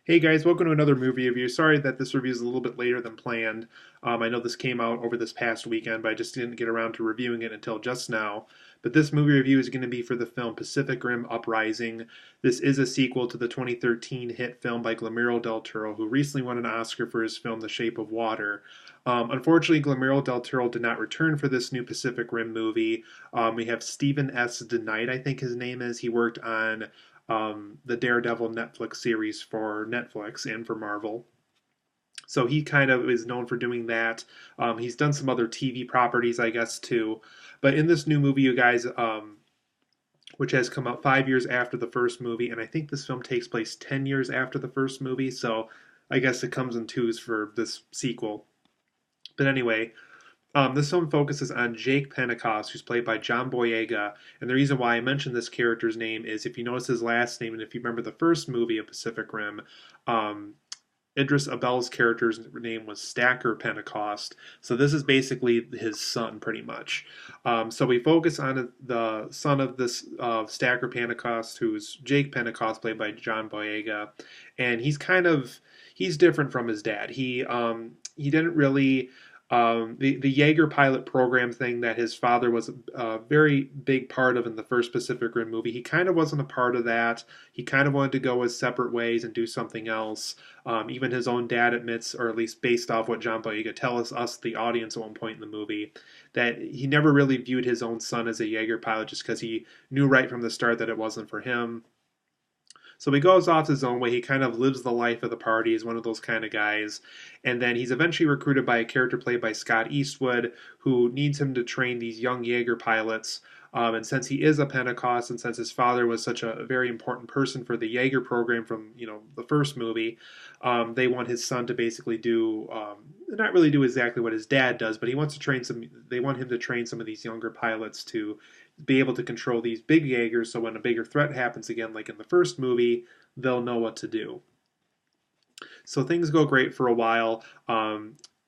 Hey guys, welcome to another movie review. Sorry that this review is a little bit later than planned. I know this came out over this past weekend, but I just didn't get around to reviewing it until just now. But this movie review is going to be for the film Pacific Rim Uprising. This is a sequel to the 2013 hit film by Guillermo del Toro, who recently won an Oscar for his film The Shape of Water. Unfortunately, Guillermo del Toro did not return for this new Pacific Rim movie. We have Stephen S. DeKnight, I think his name is. He worked on the Daredevil Netflix series for Netflix and for Marvel. So he kind of is known for doing that. He's done some other TV properties, I guess, too. But in this new movie, you guys, which has come out 5 years after the first movie, and I think this film takes place 10 years after the first movie, so I guess it comes in twos for this sequel. But anyway, this film focuses on Jake Pentecost, who's played by John Boyega. And the reason why I mentioned this character's name is if you notice his last name, and if you remember the first movie of Pacific Rim, um, Idris Abel's character's name was Stacker Pentecost. So this is basically his son, pretty much. So we focus on the son of this Stacker Pentecost, who's Jake Pentecost, played by John Boyega, and he's different from his dad. He didn't really the Jaeger pilot program thing that his father was a very big part of in the first Pacific Rim movie. He kind of wasn't a part of that. He kind of wanted to go his separate ways and do something else. Even his own dad admits, or at least based off what John Boyega tells us, the audience, at one point in the movie, that he never really viewed his own son as a Jaeger pilot just because he knew right from the start that it wasn't for him. So he goes off his own way. He kind of lives the life of the party. He's one of those kind of guys. And then he's eventually recruited by a character played by Scott Eastwood, who needs him to train these young Jaeger pilots. And since he is a Pentecost, and since his father was such a very important person for the Jaeger program from the first movie, they want his son to basically do not really do exactly what his dad does, but he wants to train some. They want him to train some of these younger pilots to be able to control these big Jaegers, so when a bigger threat happens again, like in the first movie, they'll know what to do. So things go great for a while.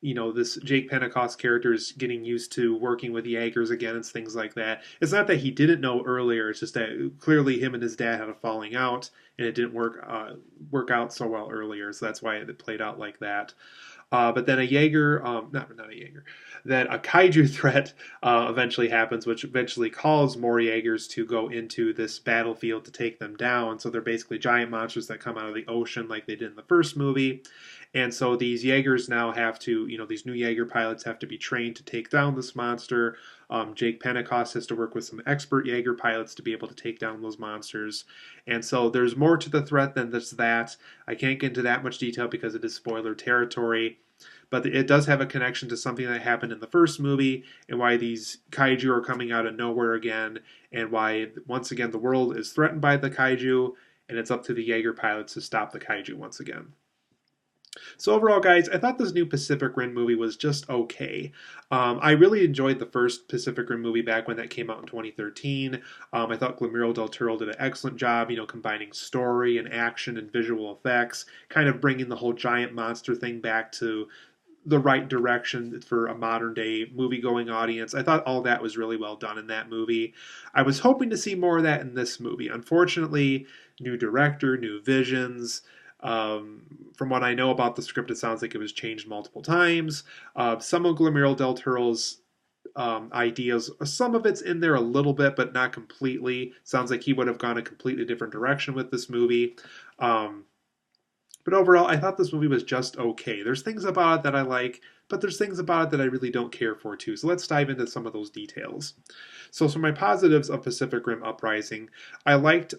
This Jake Pentecost character is getting used to working with Jaegers again and things like that. It's not that he didn't know earlier; it's just that clearly him and his dad had a falling out, and it didn't work out so well earlier. So that's why it played out like that. But then a Jaeger, not a Jaeger, then a kaiju threat eventually happens, which eventually calls more Jaegers to go into this battlefield to take them down. So they're basically giant monsters that come out of the ocean like they did in the first movie. And so these Jaegers now have to, these new Jaeger pilots have to be trained to take down this monster. Jake Pentecost has to work with some expert Jaeger pilots to be able to take down those monsters. And so there's more to the threat than just that. I can't get into that much detail because it is spoiler territory. But it does have a connection to something that happened in the first movie and why these kaiju are coming out of nowhere again, and why, once again, the world is threatened by the kaiju, and it's up to the Jaeger pilots to stop the kaiju once again. So overall, guys, I thought this new Pacific Rim movie was just okay. I really enjoyed the first Pacific Rim movie back when that came out in 2013. I thought Guillermo del Toro did an excellent job, combining story and action and visual effects, kind of bringing the whole giant monster thing back to the right direction for a modern day movie going audience. I thought all that was really well done in that movie. I was hoping to see more of that in this movie. Unfortunately, new director, new visions. From what I know about the script, it sounds like it was changed multiple times. Some of Guillermo del Toro's ideas, some of it's in there a little bit, but not completely. Sounds like he would have gone a completely different direction with this movie. But overall, I thought this movie was just okay. There's things about it that I like, but there's things about it that I really don't care for too. So let's dive into some of those details. So my positives of Pacific Rim Uprising, I liked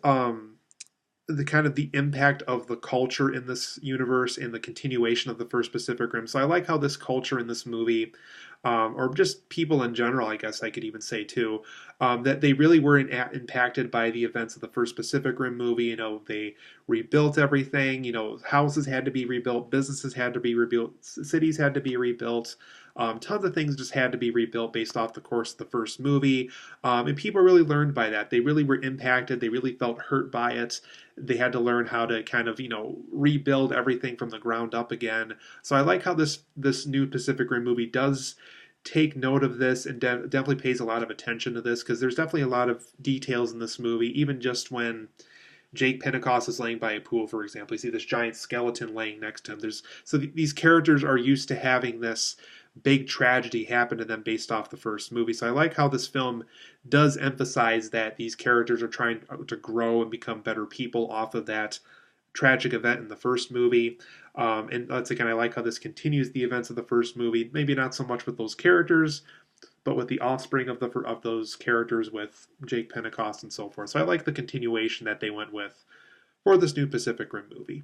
the kind of the impact of the culture in this universe and the continuation of the first Pacific Rim. So I like how this culture in this movie, or just people in general, I guess I could even say too, that they really were impacted by the events of the first Pacific Rim movie. They rebuilt everything. Houses had to be rebuilt, businesses had to be rebuilt, cities had to be rebuilt. Tons of things just had to be rebuilt based off the course of the first movie. And people really learned by that. They really were impacted. They really felt hurt by it. They had to learn how to kind of, rebuild everything from the ground up again. So I like how this new Pacific Rim movie does take note of this and definitely pays a lot of attention to this, because there's definitely a lot of details in this movie, even just when Jake Pentecost is laying by a pool, for example. You see this giant skeleton laying next to him. These characters are used to having this big tragedy happen to them based off the first movie. So I like how this film does emphasize that these characters are trying to grow and become better people off of that tragic event in the first movie. And once again, I like how this continues the events of the first movie. Maybe not so much with those characters, but with the offspring of those characters, with Jake Pentecost and so forth. So I like the continuation that they went with for this new Pacific Rim movie.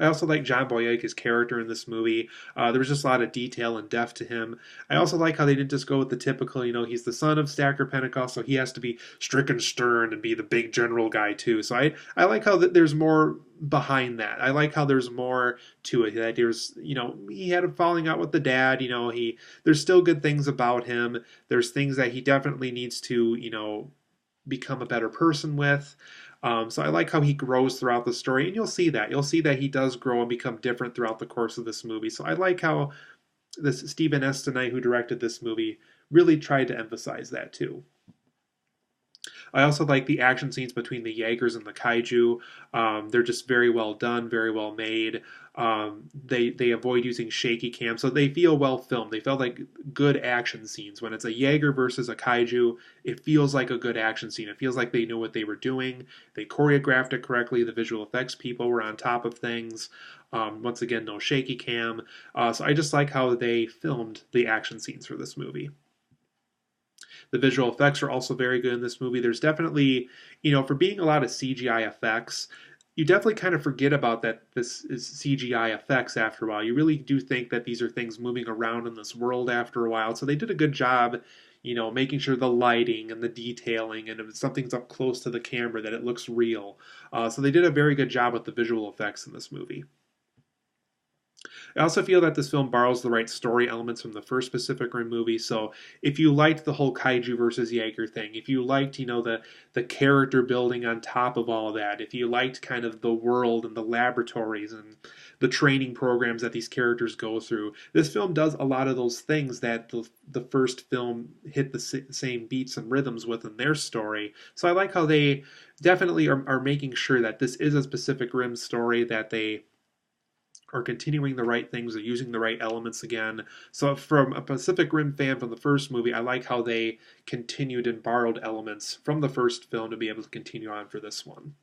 I also like John Boyega's character in this movie. There was just a lot of detail and depth to him. I also like how they didn't just go with the typical, he's the son of Stacker Pentecost, so he has to be stricken stern and be the big general guy too. So I like how there's more behind that. I like how there's more to it. That there's, he had a falling out with the dad. There's still good things about him. There's things that he definitely needs to, become a better person with. So I like how he grows throughout the story, and you'll see that. You'll see that he does grow and become different throughout the course of this movie. So I like how this Stephen S. DeKnight, who directed this movie, really tried to emphasize that too. I also like the action scenes between the Jaegers and the Kaiju. They're just very well done, very well made. They avoid using shaky cam, so they feel well filmed. They felt like good action scenes. When it's a Jaeger versus a Kaiju, it feels like a good action scene. It feels like they knew what they were doing. They choreographed it correctly. The visual effects people were on top of things. Once again, no shaky cam. So I just like how they filmed the action scenes for this movie. The visual effects are also very good in this movie. There's definitely, for being a lot of CGI effects, you definitely kind of forget about that this is CGI effects after a while. You really do think that these are things moving around in this world after a while. So they did a good job, making sure the lighting and the detailing, and if something's up close to the camera, that it looks real. So they did a very good job with the visual effects in this movie. I also feel that this film borrows the right story elements from the first Pacific Rim movie. So if you liked the whole Kaiju versus Jaeger thing, if you liked, the character building on top of all of that, if you liked kind of the world and the laboratories and the training programs that these characters go through, this film does a lot of those things that the first film hit the same beats and rhythms with in their story. So I like how they definitely are making sure that this is a Pacific Rim story, that they are continuing the right things, are using the right elements again. So from a Pacific Rim fan from the first movie, I like how they continued and borrowed elements from the first film to be able to continue on for this one.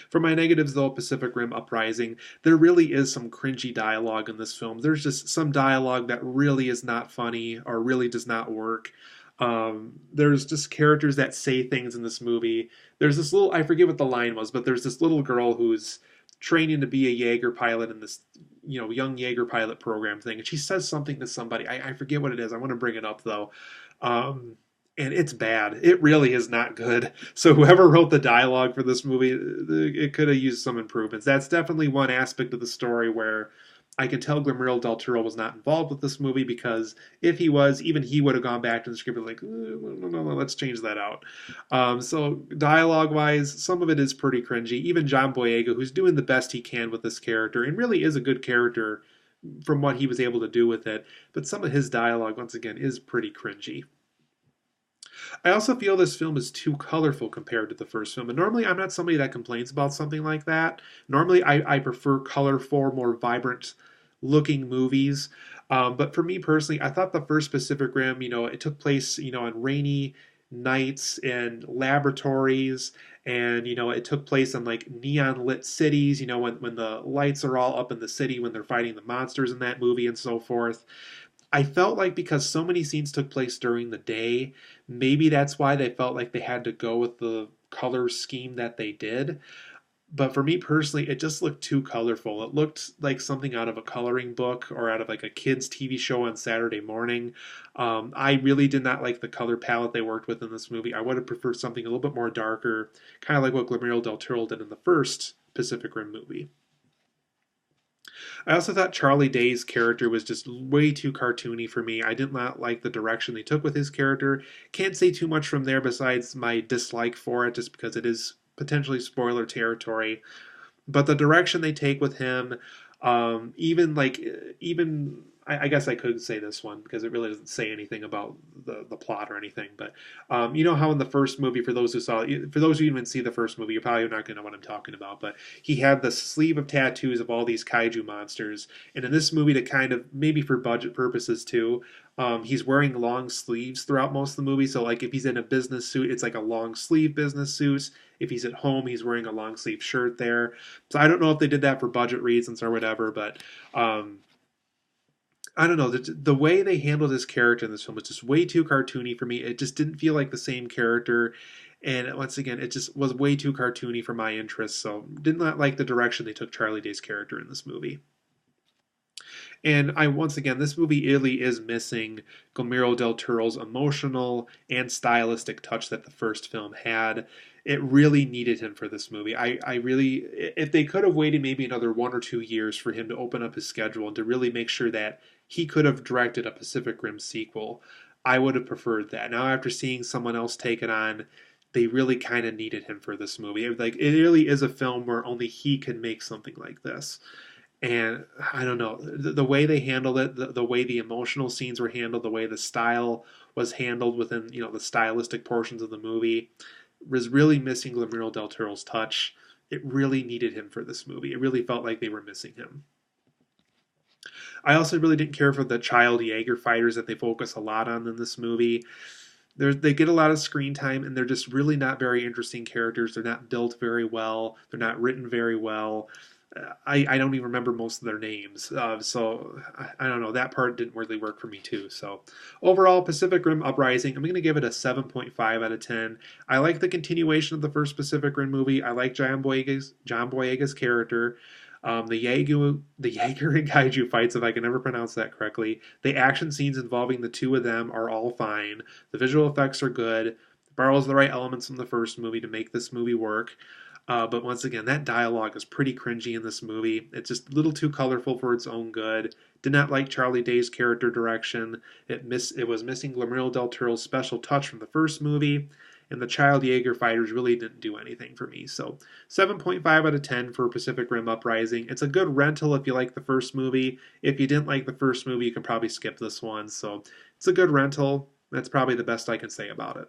For my negatives, though, Pacific Rim Uprising, there really is some cringy dialogue in this film. There's just some dialogue that really is not funny or really does not work. There's just characters that say things in this movie. There's this little, I forget what the line was, but there's this little girl who's training to be a Jaeger pilot in this, young Jaeger pilot program thing. And she says something to somebody. I forget what it is. I want to bring it up, though. And it's bad. It really is not good. So whoever wrote the dialogue for this movie, it could have used some improvements. That's definitely one aspect of the story where I can tell Guillermo del Toro was not involved with this movie, because if he was, even he would have gone back to the script and like, no, let's change that out. So dialogue-wise, some of it is pretty cringy. Even John Boyega, who's doing the best he can with this character, and really is a good character from what he was able to do with it, but some of his dialogue, once again, is pretty cringy. I also feel this film is too colorful compared to the first film. And normally I'm not somebody that complains about something like that. Normally I prefer colorful, more vibrant looking movies. But for me personally, I thought the first Pacific Rim, it took place, on rainy nights and laboratories, and it took place in like neon lit cities, when the lights are all up in the city when they're fighting the monsters in that movie and so forth. I felt like because so many scenes took place during the day, maybe that's why they felt like they had to go with the color scheme that they did. But for me personally, it just looked too colorful. It looked like something out of a coloring book or out of like a kid's TV show on Saturday morning. I really did not like the color palette they worked with in this movie. I would have preferred something a little bit more darker, kind of like what Guillermo del Toro did in the first Pacific Rim movie. I also thought Charlie Day's character was just way too cartoony for me. I did not like the direction they took with his character. Can't say too much from there besides my dislike for it, just because it is potentially spoiler territory. But the direction they take with him, even I guess I could say this one because it really doesn't say anything about the plot or anything. But you know how in the first movie, for those who saw, for those who even see the first movie, you're probably not going to know what I'm talking about. But he had the sleeve of tattoos of all these kaiju monsters, and in this movie, to kind of maybe for budget purposes too, he's wearing long sleeves throughout most of the movie. So like if he's in a business suit, it's like a long sleeve business suit. If he's at home, he's wearing a long sleeve shirt there. So I don't know if they did that for budget reasons or whatever, but I don't know. The way they handled his character in this film was just way too cartoony for me. It just didn't feel like the same character. And once again, it just was way too cartoony for my interests. So did not like the direction they took Charlie Day's character in this movie. And once again, this movie really is missing Guillermo del Toro's emotional and stylistic touch that the first film had. It really needed him for this movie. I really, if they could have waited maybe another 1 or 2 years for him to open up his schedule and to really make sure that he could have directed a Pacific Rim sequel, I would have preferred that. Now, after seeing someone else take it on, they really kind of needed him for this movie. Like, it really is a film where only he can make something like this. And I don't know, the way they handled it, the way the emotional scenes were handled, the way the style was handled within, the stylistic portions of the movie was really missing Guillermo del Toro's touch. It really needed him for this movie. It really felt like they were missing him. I also really didn't care for the child Jaeger fighters that they focus a lot on in this movie. They get a lot of screen time, and they're just really not very interesting characters. They're not built very well. They're not written very well. I don't even remember most of their names. So I don't know. That part didn't really work for me too. So overall, Pacific Rim Uprising, I'm going to give it a 7.5 out of 10. I like the continuation of the first Pacific Rim movie. I like John Boyega's character. The Jaeger and Kaiju fights, if I can ever pronounce that correctly. The action scenes involving the two of them are all fine. The visual effects are good. It borrows the right elements from the first movie to make this movie work. But once again, that dialogue is pretty cringy in this movie. It's just a little too colorful for its own good. Did not like Charlie Day's character direction. It was missing Guillermo del Toro's special touch from the first movie. And the child Jaeger fighters really didn't do anything for me. So 7.5 out of 10 for Pacific Rim Uprising. It's a good rental if you like the first movie. If you didn't like the first movie, you can probably skip this one. So it's a good rental. That's probably the best I can say about it.